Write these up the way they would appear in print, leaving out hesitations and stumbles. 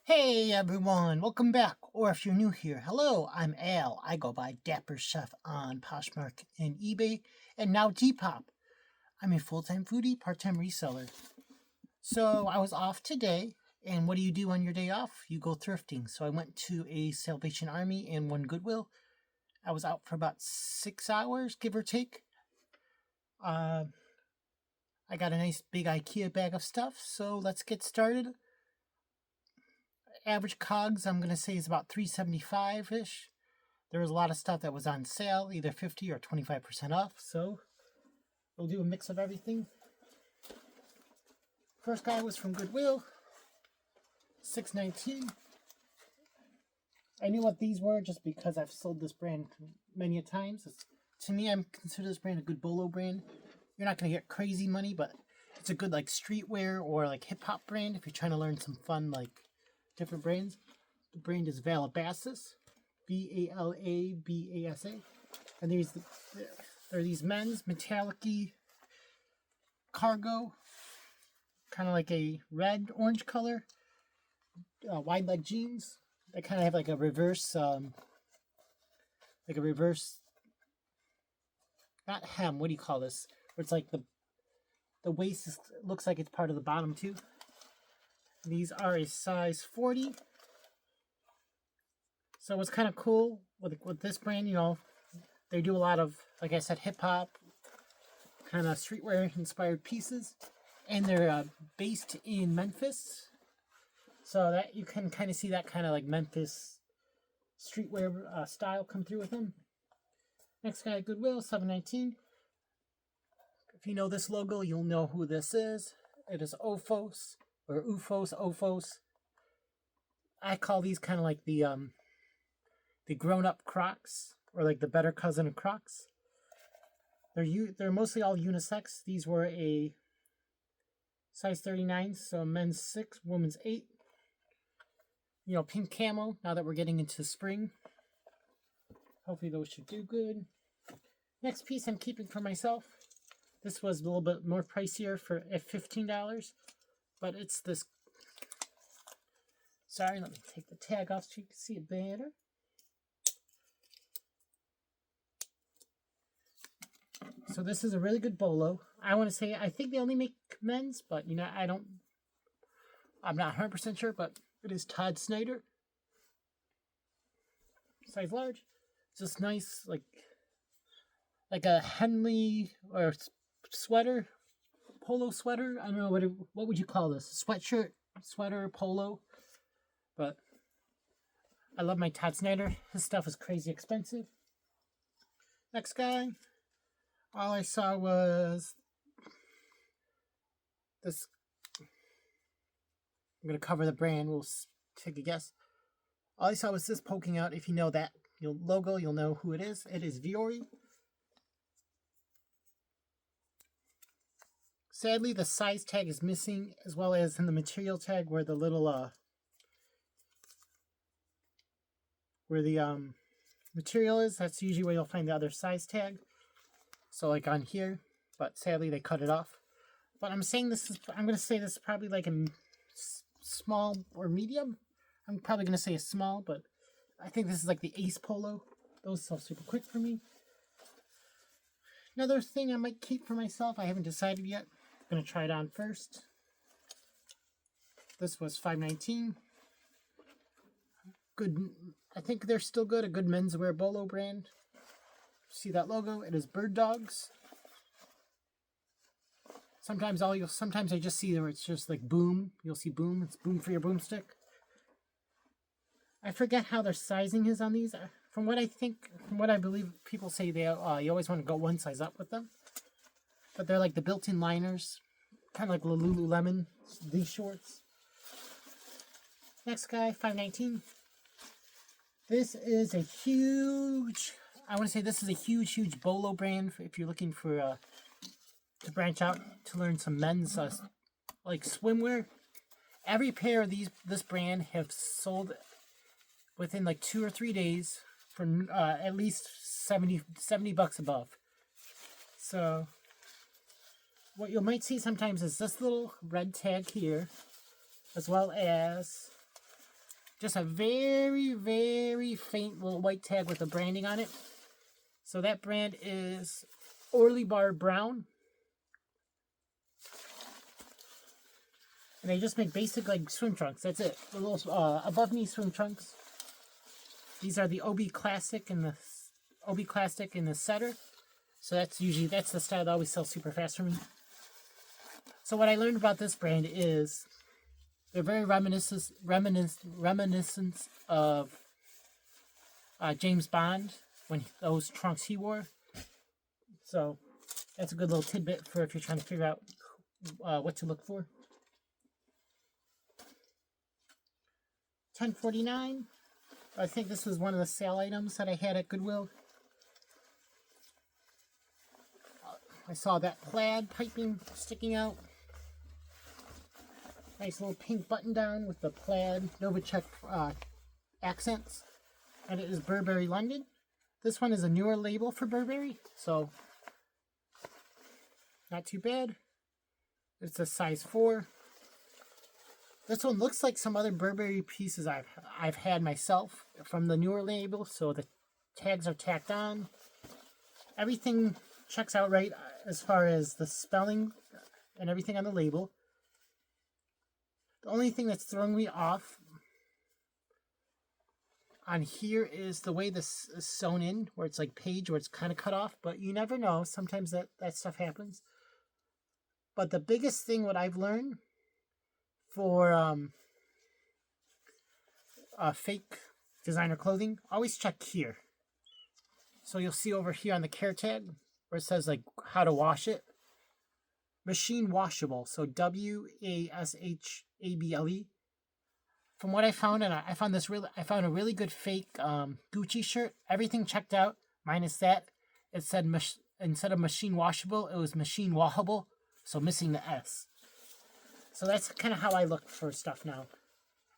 Hey everyone, welcome back. Or if you're new here, hello, I'm Al. I go by Dapper Chef on Poshmark and eBay, and now Depop. I'm a full-time foodie, part-time reseller. So I was off today, and what do you do on your day off? You go thrifting. So I went to a Salvation Army and one Goodwill. I was out for about 6 hours, give or take. I got a nice big IKEA bag of stuff, so let's get started. Average cogs, I'm going to say, is about $3.75-ish. There was a lot of stuff that was on sale, either 50 or 25% off, so we'll do a mix of everything. First guy was from Goodwill, $6.19. I knew what these were just because I've sold this brand many a times. To me, I consider this brand a good bolo brand. You're not going to get crazy money, but it's a good like streetwear or like hip-hop brand if you're trying to learn some fun like different brands. The brand is Valabasas, Valabasa, and there are these men's metallic-y cargo, kind of like a red orange color, wide leg jeans. They kind of have like a reverse, not hem. What do you call this? Where it's like the waist looks like it's part of the bottom too. These are a size 40. So what's kind of cool with this brand, they do a lot of, like I said, hip-hop, kind of streetwear-inspired pieces. And they're based in Memphis. So that you can kind of see that kind of like Memphis streetwear style come through with them. Next guy, Goodwill, $7.19. If you know this logo, you'll know who this is. It is Ofos. Or Ofos. I call these kind of like the grown-up Crocs, or like the better cousin of Crocs. They're mostly all unisex. These were a size 39, so men's 6, women's 8. Pink camo. Now that we're getting into spring, hopefully those should do good. Next piece I'm keeping for myself. This was a little bit more pricier at $15. But it's this. Sorry, let me take the tag off so you can see it better. So this is a really good bolo. I want to say I think they only make men's, but I'm not 100% sure, but it is Todd Snyder. Size large. It's just nice, like a Henley or sweater. Polo sweater. I don't know what would you call this? Sweatshirt, sweater, polo. But I love my Todd Snyder. His stuff is crazy expensive. Next guy. All I saw was this. I'm gonna cover the brand. We'll take a guess. All I saw was this poking out. If you know that logo, you'll know who it is. It is Viore. Sadly, the size tag is missing, as well as in the material tag where the little, material is. That's usually where you'll find the other size tag. So like on here, but sadly they cut it off. But I'm going to say this is probably like a small or medium. I'm probably going to say a small, but I think this is like the Ace Polo. Those sell super quick for me. Another thing I might keep for myself, I haven't decided yet. I'm going to try it on first. This was $5.19. Good. I think they're still good. A good menswear bolo brand. See that logo? It is Bird Dogs. Sometimes I just see where it's just like boom. You'll see boom. It's boom for your boomstick. I forget how their sizing is on these. From what I believe, people say you always want to go one size up with them. But they're like the built-in liners, kind of like Lululemon, these shorts. Next guy, $5.19. This is a huge, huge bolo brand if you're looking for to branch out to learn some men's like swimwear. Every pair of this brand have sold within like 2 or 3 days for at least $70 above. So what you might see sometimes is this little red tag here, as well as just a very, very faint little white tag with the branding on it. So that brand is Orly Bar Brown. And they just make basic like swim trunks. That's it. The little above knee swim trunks. These are the OB Classic and the Setter. So that's the style that always sells super fast for me. So what I learned about this brand is they're very reminiscent of James Bond when those trunks he wore. So that's a good little tidbit for if you're trying to figure out what to look for. $10.49. I think this was one of the sale items that I had at Goodwill. I saw that plaid piping sticking out. Nice little pink button down with the plaid Novacek accents. And it is Burberry London. This one is a newer label for Burberry, so not too bad. It's a size 4. This one looks like some other Burberry pieces I've had myself from the newer label, so the tags are tacked on. Everything checks out right as far as the spelling and everything on the label. The only thing that's throwing me off on here is the way this is sewn in, where it's like page, where it's kind of cut off, but you never know. Sometimes that stuff happens. But the biggest thing what I've learned for fake designer clothing, always check here. So you'll see over here on the care tag where it says like how to wash it. Machine washable, so WASHABLE. From what I found, and I found a really good fake Gucci shirt. Everything checked out, minus that. It said instead of machine washable, it was machine washable, so missing the S. So that's kind of how I look for stuff now.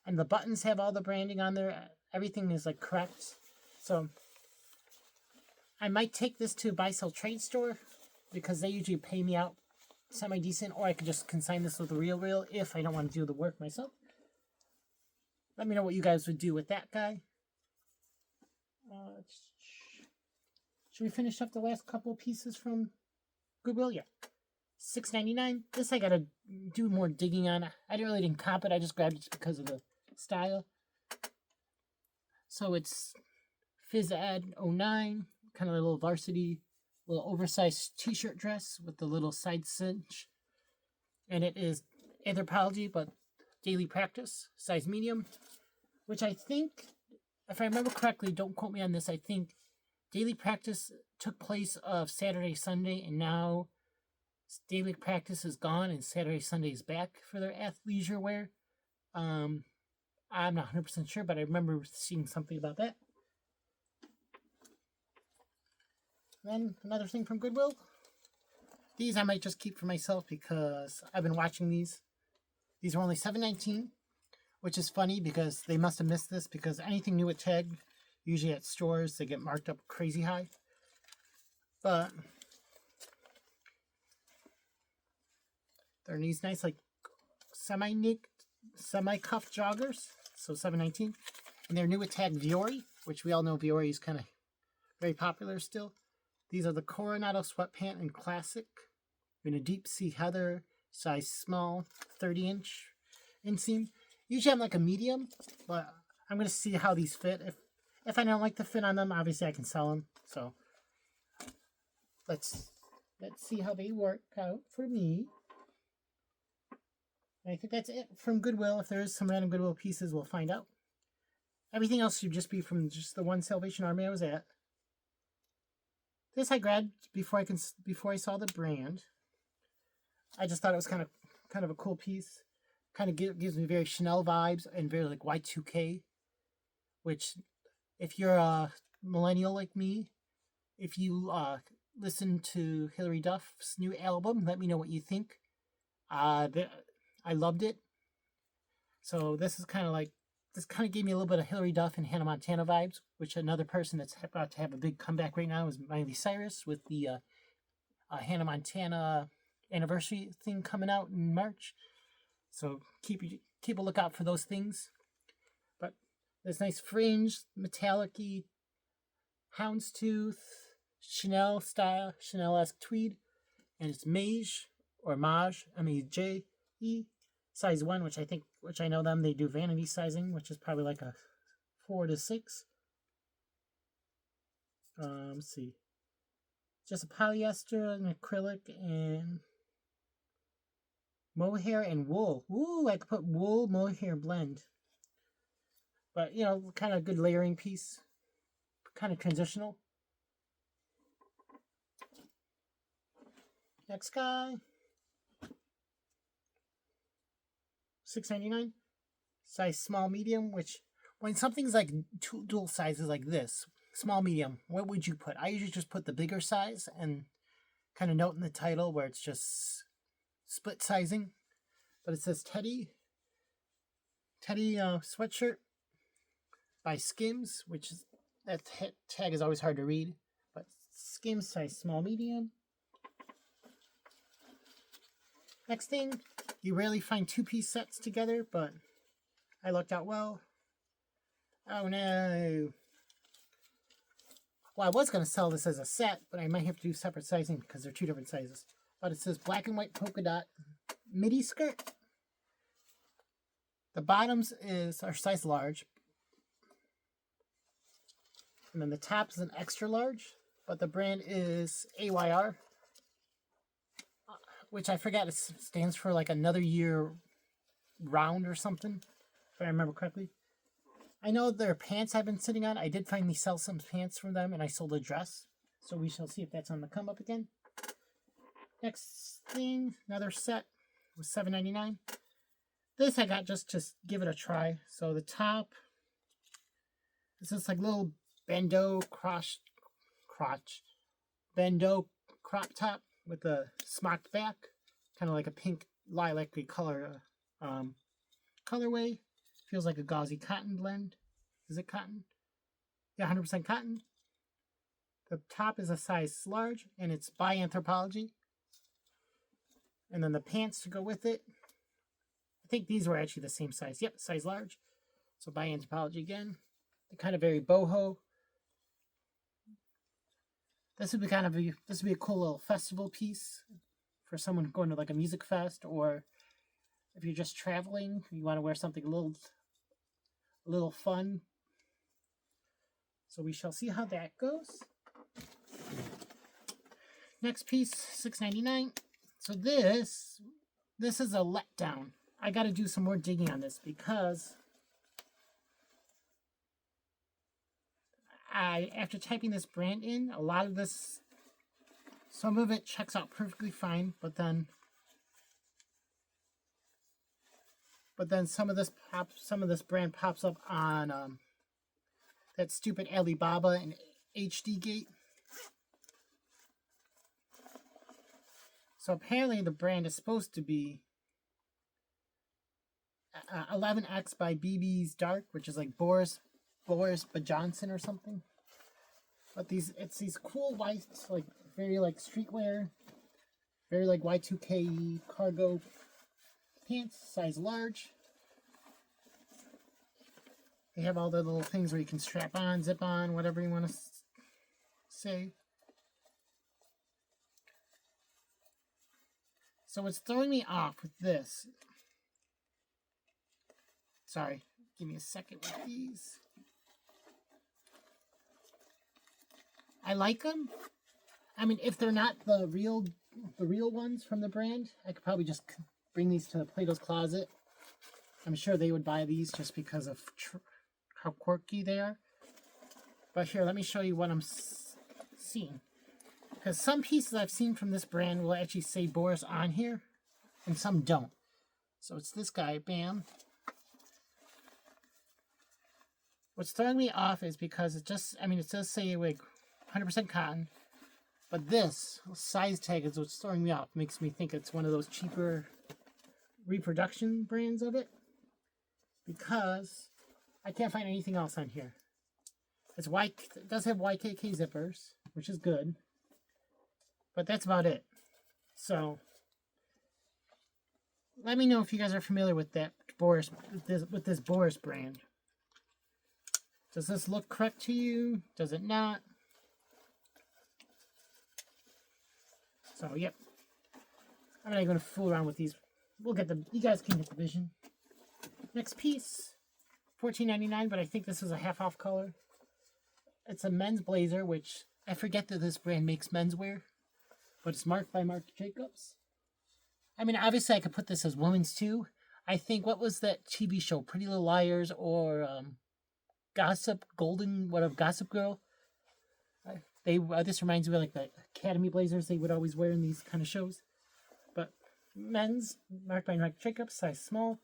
And the buttons have all the branding on there. Everything is like correct. So I might take this to a buy sell trade store because they usually pay me out semi-decent, or I could just consign this with a real if I don't want to do the work myself. Let me know what you guys would do with that guy. Should we finish up the last couple pieces from Goodwill? Yeah. $6.99. This I gotta do more digging on. I really didn't cop it. I just grabbed it just because of the style. So it's Phys Ed 09, kind of a little varsity, little oversized t-shirt dress with the little side cinch. And it is Anthropology, but daily practice, size medium, which I think, if I remember correctly, don't quote me on this, I think daily practice took place of Saturday, Sunday, and now daily practice is gone and Saturday, Sunday is back for their athleisure wear. I'm not 100% sure, but I remember seeing something about that. Then another thing from Goodwill. These I might just keep for myself because I've been watching these. These are only $7.19, which is funny because they must have missed this because anything new at tag, usually at stores, they get marked up crazy high. But they're these nice like semi-cuff joggers, so $7.19. And they're new at tag Viore, which we all know Viore is kind of very popular still. These are the Coronado Sweatpant in Classic in a deep sea heather, size small, 30-inch inseam. Usually I'm like a medium, but I'm going to see how these fit. If I don't like the fit on them, obviously I can sell them. So let's see how they work out for me. And I think that's it from Goodwill. If there is some random Goodwill pieces, we'll find out. Everything else should just be from just the one Salvation Army I was at. This I grabbed before I saw the brand. I just thought it was kind of a cool piece. Kind of gives me very Chanel vibes and very like Y2K. Which, if you're a millennial like me, if you listen to Hilary Duff's new album, let me know what you think. I loved it. So this kind of gave me a little bit of Hilary Duff and Hannah Montana vibes, which another person that's about to have a big comeback right now is Miley Cyrus with the Hannah Montana anniversary thing coming out in March. So keep a lookout for those things. But This nice fringe, metallic-y houndstooth, Chanel style, Chanel-esque tweed. And it's Mage or Maj, M-A-J-E, size 1, which I know them, they do vanity sizing, which is probably like a 4 to 6. Let's see. Just a polyester and acrylic and mohair and wool. Ooh, I could put wool mohair blend. But, you know, kind of good layering piece. Kind of transitional. Next guy. $6.99. Size small medium, which when something's like dual sizes like this, small medium, what would you put? I usually just put the bigger size and kind of note in the title where it's just split sizing. But it says Teddy sweatshirt by Skims, which is, that tag is always hard to read. But Skims size small medium. Next thing, you rarely find two-piece sets together, but I lucked out well. Oh no. Well, I was going to sell this as a set, but I might have to do separate sizing because they're 2 different sizes. But it says black and white polka dot midi skirt. The bottoms are size large. And then the top is an extra large, but the brand is AYR, which I forget, it stands for like another year round or something, if I remember correctly. I know their pants I've been sitting on. I did finally sell some pants from them, and I sold a dress. So we shall see if that's on the come up again. Next thing, another set was $7.99. This I got just to give it a try. So the top, this is like little bandeau crotch bandeau crop top with a smocked back, kind of like a pink lilac-y colorway. Feels like a gauzy cotton blend. Is it cotton? Yeah, 100% cotton. The top is a size large, and it's by Anthropology. And then the pants to go with it. I think these were actually the same size. Yep, size large. So by Anthropology again. They're kind of very boho. This would be a cool little festival piece for someone going to like a music fest, or if you're just traveling, you want to wear something a little fun. So we shall see how that goes. Next piece, $6.99. So this is a letdown. I got to do some more digging on this because after typing this brand in, a lot of this, some of it checks out perfectly fine, but then some of this brand pops up on that stupid Alibaba and HD Gate. So apparently the brand is supposed to be 11X by BB's Dark, which is like Boris Johnson or something. But it's these cool white, like very like streetwear, very like Y2K cargo pants, size large. They have all the little things where you can strap on, zip on, whatever you want to say. So what's throwing me off with this, sorry, give me a second with these. I like them. I mean, if they're not the real ones from the brand, I could probably just bring these to Plato's Closet. I'm sure they would buy these just because of how quirky they are. But here, let me show you what I'm seeing. Because some pieces I've seen from this brand will actually say Boris on here, and some don't. So it's this guy, bam. What's throwing me off is because it does say like 100% cotton, but this size tag is what's throwing me off. Makes me think it's one of those cheaper reproduction brands of it, because I can't find anything else on here. It does have YKK zippers, which is good, but that's about it. So let me know if you guys are familiar with that Boris, with this Boris brand. Does this look correct to you? Does it not? So, yep. I'm not going to fool around with these. We'll get them. You guys can get the vision. Next piece. $14.99, but I think this is a half off color. It's a men's blazer, which I forget that this brand makes menswear, but it's marked by Marc Jacobs. I mean, obviously I could put this as women's too. I think, what was that TV show, Pretty Little Liars, or Gossip Girl? This reminds me of like the Academy blazers they would always wear in these kind of shows. But men's, marked by Marc Jacobs, size small.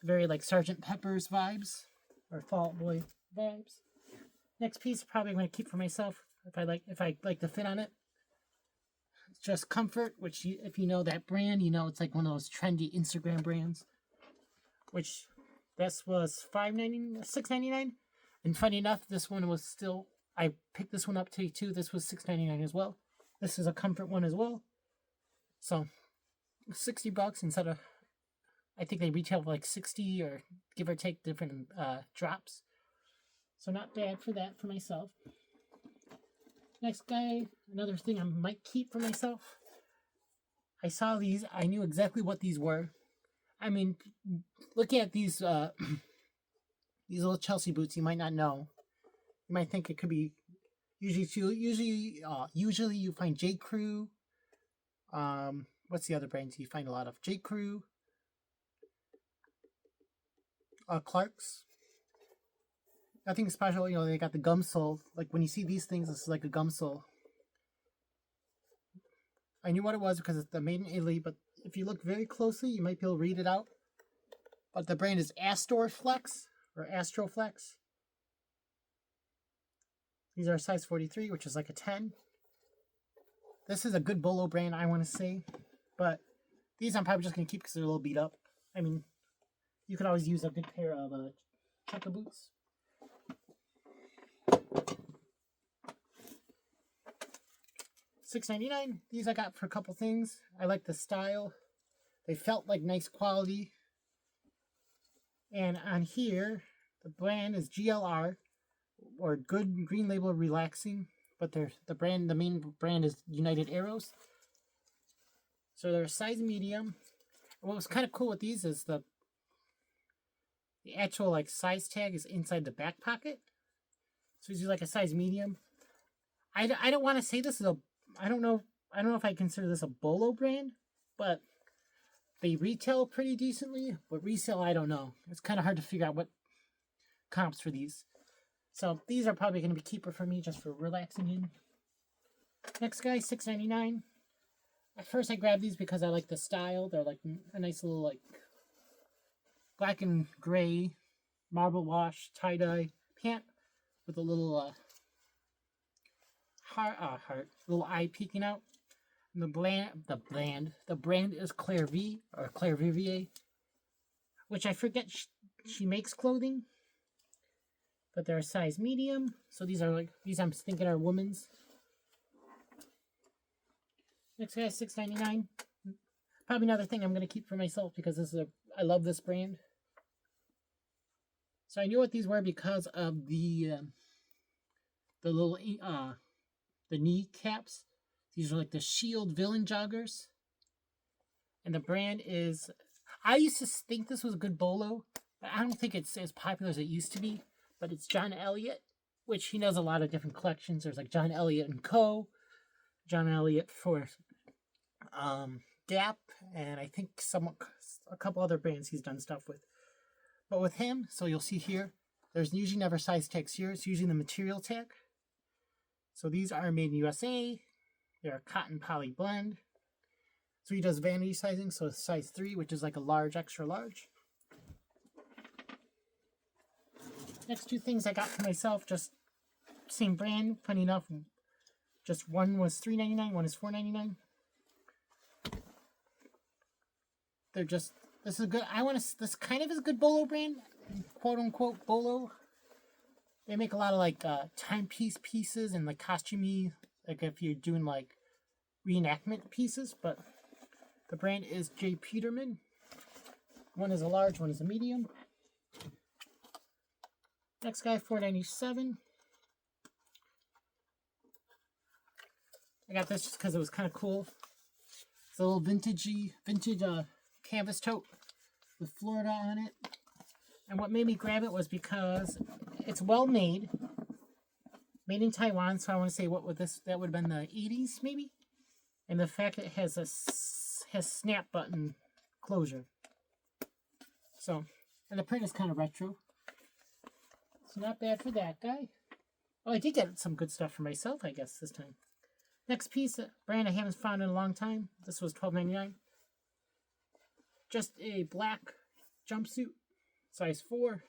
Very like Sgt. Pepper's vibes, or Fall Out Boy vibes. Next piece, probably I'm going to keep for myself if I like the fit on it. It's just Comfort, which if you know that brand, you know it's like one of those trendy Instagram brands. Which this was $6.99, and funny enough, this one was still. I picked this one up today too. This was $6.99 as well. This is a Comfort one as well. So $60 instead of. I think they retail for like 60 or give or take different drops. So not bad for that for myself. Next guy, another thing I might keep for myself. I saw these. I knew exactly what these were. I mean, looking at these these little Chelsea boots, you might not know. You might think it could be usually you find J. Crew. What's the other brands you find a lot of? J. Crew. Clark's. Nothing special, you know, they got the gum sole. Like when you see these things, this is like a gum sole. I knew what it was because it's the made in Italy, but if you look very closely, you might be able to read it out. But the brand is Astroflex or Astroflex. These are size 43, which is like a 10. This is a good Bolo brand, I want to say. But these I'm probably just going to keep because they're a little beat up. I mean, you could always use a good pair of checker boots. $6.99. These I got for a couple things. I like the style. They felt like nice quality. And on here, the brand is GLR, or Good Green Label Relaxing. But the main brand is United Arrows. So they're a size medium. And what was kind of cool with these is the actual like size tag is inside the back pocket. So it's like a size medium. I don't want to say this is I don't know if I consider this a Bolo brand, but they retail pretty decently. But resale, I don't know. It's kind of hard to figure out what comps for these. So these are probably going to be keeper for me just for relaxing in. Next guy, $6.99. At first I grabbed these because I like the style. They're like a nice little like black and gray marble wash tie-dye pant with a little little eye peeking out. And the brand is Claire V or Claire Vivier, which I forget she makes clothing, but they're a size medium. So these I'm thinking are women's. Next guy is $6.99. Probably another thing I'm gonna keep for myself because I love this brand. So I knew what these were because of the little the knee caps. These are like the Shield Villain joggers. And the brand is, I used to think this was a good Bolo, but I don't think it's as popular as it used to be. But it's John Elliott, which he knows a lot of different collections. There's like John Elliott & Co., John Elliott for Gap, and I think a couple other brands he's done stuff with. But with him, so you'll see here, there's usually never size tags here. It's usually the material tag. So these are made in USA. They're a cotton poly blend. So he does vanity sizing, so it's size 3, which is like a large, extra large. Next two things I got for myself, just same brand, funny enough. Just one was $3.99, one is $4.99. They're just, this is good. This kind of is a good Bolo brand, quote unquote Bolo. They make a lot of like timepiece pieces and like costumey, like if you're doing like reenactment pieces, but the brand is J. Peterman. One is a large, one is a medium. Next guy, $4.97. I got this just because it was kind of cool. It's a little vintage canvas tote with Florida on it. And what made me grab it was because it's well made. Made in Taiwan, so I want to say what would this, that would have been the 80s maybe? And the fact that it has snap button closure. So, and the print is kind of retro. So not bad for that guy. Oh, I did get some good stuff for myself, I guess, this time. Next piece, a brand I haven't found in a long time. This was $12.99. Just a black jumpsuit, size 4.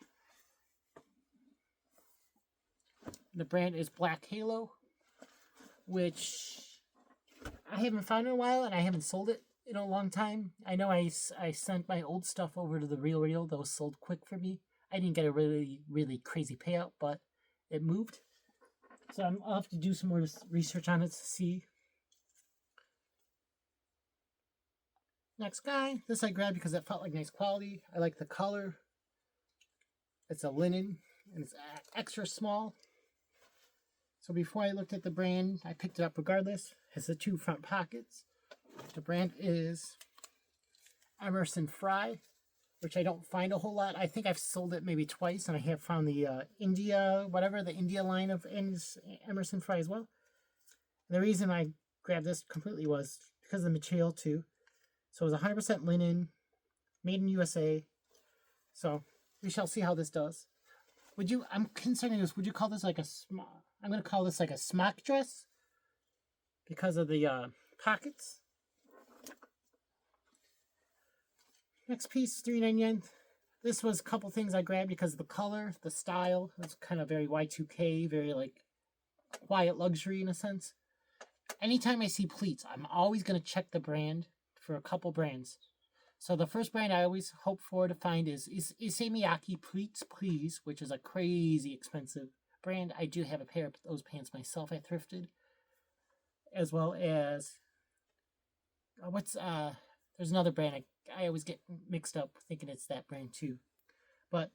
The brand is Black Halo, which I haven't found in a while, and I haven't sold it in a long time. I know I sent my old stuff over to the Real. Those sold quick for me. I didn't get a really crazy payout, but it moved. So I'll have to do some more research on it to see. Next guy. This I grabbed because it felt like nice quality. I like the color. It's a linen, and it's extra small. So before I looked at the brand, I picked it up regardless. It has the 2 front pockets. The brand is Emerson Fry, which I don't find a whole lot. I think I've sold it maybe twice, and I have found the India line of Emerson Fry as well. And the reason I grabbed this completely was because of the material too. So it was 100% linen, made in USA. So we shall see how this does. I'm considering this, would you call this like I'm going to call this like a smock dress because of the pockets. Next piece, $3.99. This was a couple things I grabbed because of the color, the style. It's kind of very Y2K, very like quiet luxury in a sense. Anytime I see pleats, I'm always going to check the brand for a couple brands. So the first brand I always hope for to find is Issey Miyake Pleats Please, which is a crazy expensive brand. I do have a pair of those pants myself I thrifted. As well as, there's another brand I always get mixed up thinking it's that brand too. But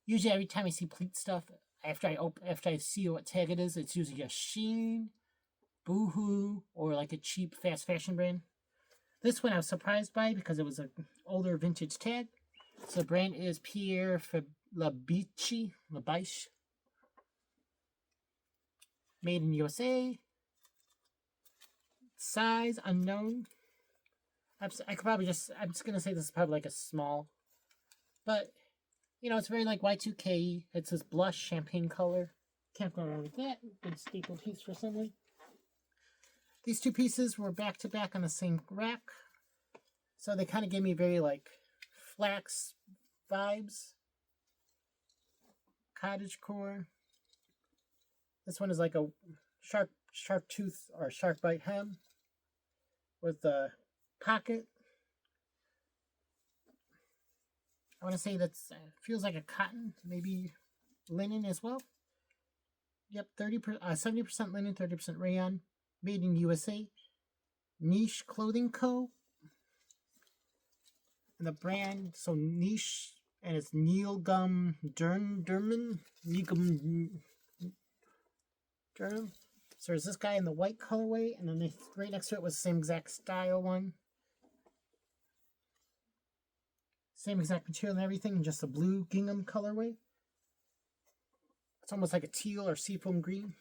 usually every time I see pleat stuff, after I see what tag it is, it's usually a Shein, Boohoo, or like a cheap fast fashion brand. This one I was surprised by because it was an older vintage tag. So the brand is Pierre Labiche. Made in USA. Size unknown. I'm just going to say this is probably like a small. But, you know, it's very like Y2K. It's this blush champagne color. Can't go wrong with that. Good staple piece for someone. These 2 pieces were back to back on the same rack. So they kind of gave me very like flax vibes. Cottagecore. This one is like a sharp tooth or sharp bite hem with the pocket. I want to say that's feels like a cotton, maybe linen as well. Yep, 70% linen, 30% rayon. Made in USA. Niche Clothing Co. And the brand, so Niche, and it's Neil Gum Durman. Durham. So there's this guy in the white colorway, and then right next to it was the same exact style one. Same exact material and everything, and just a blue gingham colorway. It's almost like a teal or seafoam green.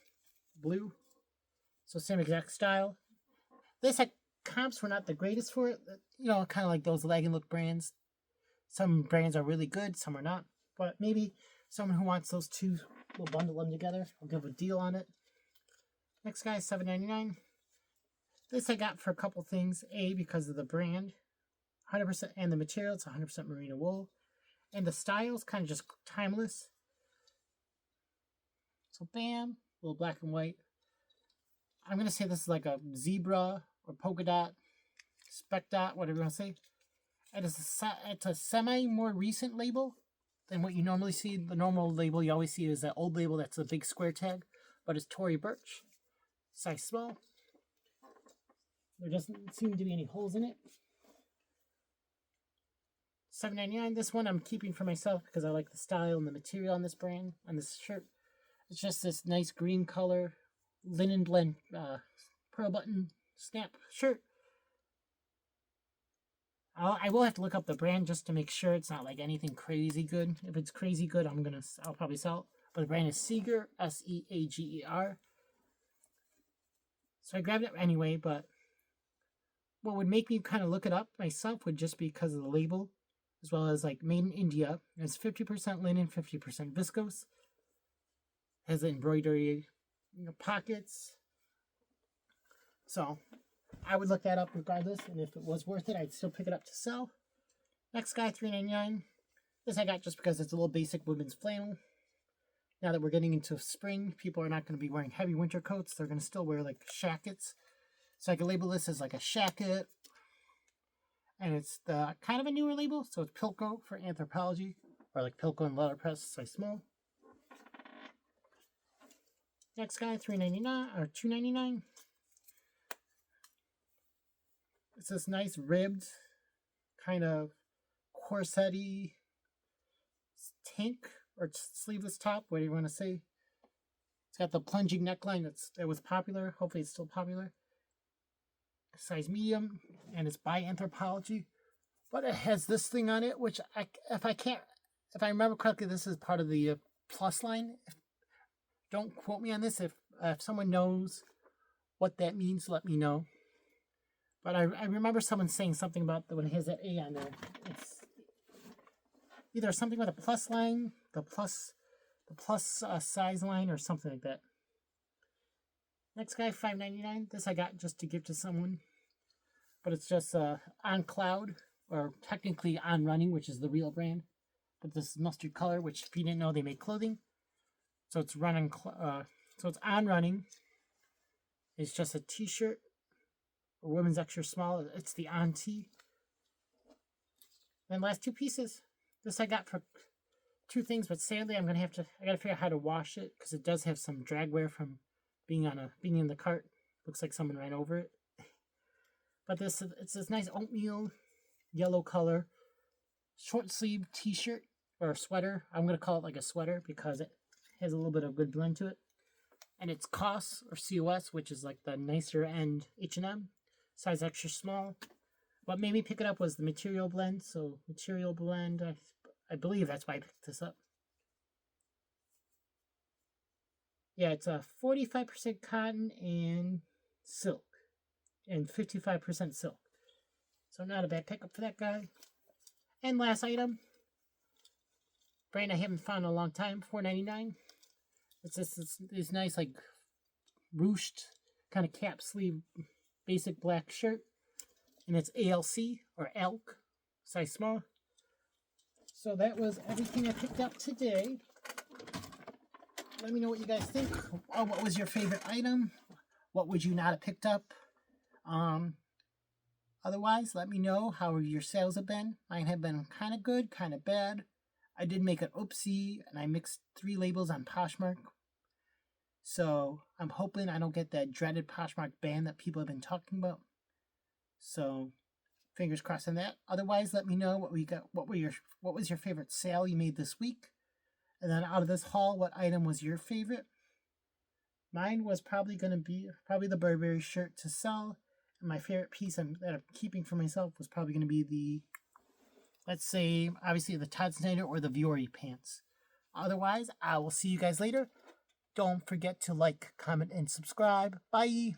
Blue. So same exact style. This comps were not the greatest for it. You know, kind of like those leg and look brands. Some brands are really good, some are not. But maybe someone who wants those 2 will bundle them together. I'll give a deal on it. Next guy is $7.99. This I got for a couple things. A, because of the brand. 100% and the material. It's 100% merino wool. And the style is kind of just timeless. So bam. A little black and white. I'm going to say this is like a zebra or polka dot, speck dot, whatever you want to say. And it's a semi more recent label than what you normally see. The normal label you always see is that old label that's a big square tag, but it's Tory Burch, size small. There doesn't seem to be any holes in it. $7.99. This one I'm keeping for myself because I like the style and the material on this brand, on this shirt. It's just this nice green color, linen blend, pearl button snap shirt. I will have to look up the brand just to make sure it's not like anything crazy good. If it's crazy good, I'll probably sell it. But the brand is Seager, Seager. So I grabbed it anyway, but what would make me kind of look it up myself would just be because of the label, as well as like made in India. It's 50% linen, 50% viscose. Has embroidery, pockets. So I would look that up regardless, and if it was worth it, I'd still pick it up to sell. Next guy, $3.99. This I got just because it's a little basic women's flannel. Now that we're getting into spring, people are not going to be wearing heavy winter coats. They're going to still wear like shackets. So I can label this as like a shacket. And it's the kind of a newer label. So it's Pilko for Anthropology. Or like Pilko and letterpress, size small. Next guy, $3.99 or $2.99. It's this nice ribbed, kind of corset-y tank or sleeveless top, whatever you want to say. It's got the plunging neckline that was popular. Hopefully it's still popular. Size medium, and it's by Anthropology. But it has this thing on it, which if I remember correctly, this is part of the plus line. Don't quote me on this. If someone knows what that means, let me know. But I remember someone saying something about when it has that A on there. It's either something with a plus line, the plus size line, or something like that. Next guy, $5.99. This I got just to give to someone. But it's just On Cloud, or technically On Running, which is the real brand. But this is mustard color, which if you didn't know, they make clothing. So it's so it's On Running. It's just a t-shirt. Or women's extra small. It's the On Tee. And last two pieces. This I got for two things, but sadly I gotta figure out how to wash it because it does have some drag wear from being in the cart. Looks like someone ran over it. But it's this nice oatmeal yellow color short sleeve t-shirt or sweater. I'm gonna call it like a sweater because it has a little bit of good blend to it. And it's COS or COS, which is like the nicer end H&M. Size extra small. What made me pick it up was the material blend. So material blend, I believe that's why I picked this up. Yeah, it's a 45% cotton and silk. And 55% silk. So not a bad pickup for that guy. And last item. Brand I haven't found in a long time. $4.99. It's this nice like ruched kind of cap sleeve basic black shirt. And it's ALC or elk. Size small. So that was everything I picked up today. Let me know what you guys think. Oh, what was your favorite item? What would you not have picked up? Otherwise, let me know how your sales have been. Mine have been kind of good, kind of bad. I did make an oopsie, and I mixed 3 labels on Poshmark. So I'm hoping I don't get that dreaded Poshmark ban that people have been talking about. So fingers crossed on that. Otherwise, let me know what we got. What was your favorite sale you made this week? And then out of this haul, what item was your favorite? Mine was probably going to be the Burberry shirt to sell. And my favorite piece that I'm keeping for myself was probably going to be the, let's say, obviously the Todd Snyder or the Viore pants. Otherwise, I will see you guys later. Don't forget to like, comment, and subscribe. Bye!